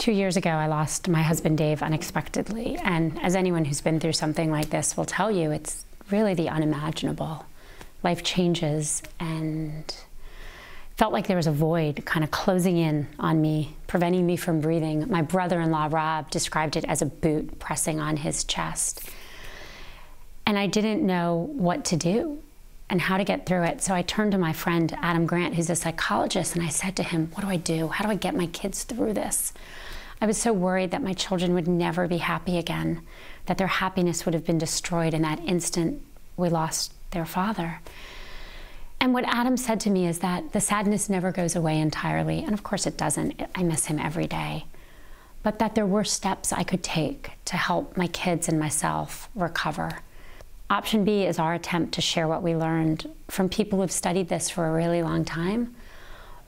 2 years ago, I lost my husband, Dave, unexpectedly. And as anyone who's been through something like this will tell you, it's really the unimaginable. Life changes, and felt like there was a void kind of closing in on me, preventing me from breathing. My brother-in-law, Rob, described it as a boot pressing on his chest. And I didn't know what to do and how to get through it. So I turned to my friend, Adam Grant, who's a psychologist, and I said to him, what do I do? How do I get my kids through this? I was so worried that my children would never be happy again, that their happiness would have been destroyed in that instant we lost their father. And what Adam said to me is that the sadness never goes away entirely, and of course it doesn't. I miss him every day. But that there were steps I could take to help my kids and myself recover. Option B is our attempt to share what we learned from people who've studied this for a really long time,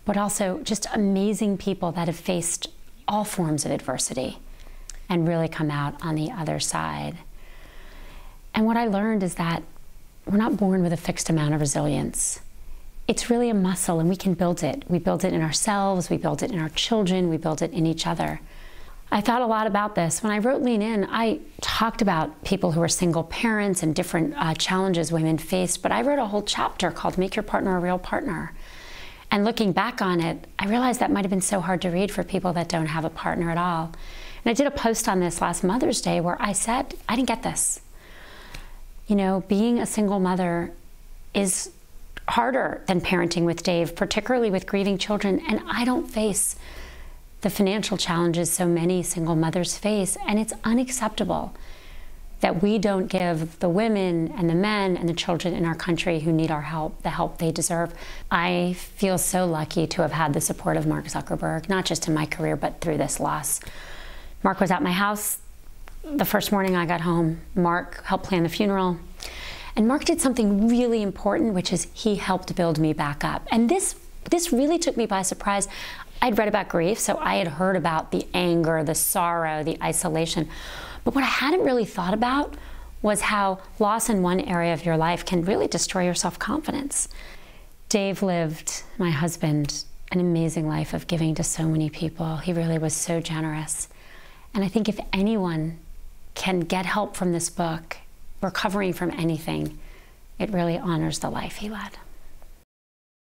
but also just amazing people that have faced all forms of adversity and really come out on the other side. And what I learned is that we're not born with a fixed amount of resilience. It's really a muscle, and we can build it. We build it in ourselves, we build it in our children, we build it in each other. I thought a lot about this. When I wrote Lean In, I talked about people who are single parents and different challenges women face, but I wrote a whole chapter called Make Your Partner a Real Partner. And looking back on it, I realized that might have been so hard to read for people that don't have a partner at all. And I did a post on this last Mother's Day where I said, I didn't get this. You know, being a single mother is harder than parenting with Dave, particularly with grieving children, and I don't face the financial challenges so many single mothers face, and it's unacceptable that we don't give the women and the men and the children in our country who need our help the help they deserve. I feel so lucky to have had the support of Mark Zuckerberg, not just in my career, but through this loss. Mark was at my house the first morning I got home. Mark helped plan the funeral. And Mark did something really important, which is he helped build me back up. And this really took me by surprise. I'd read about grief, so I had heard about the anger, the sorrow, the isolation. But what I hadn't really thought about was how loss in one area of your life can really destroy your self-confidence. Dave lived, my husband, an amazing life of giving to so many people. He really was so generous. And I think if anyone can get help from this book, recovering from anything, it really honors the life he led.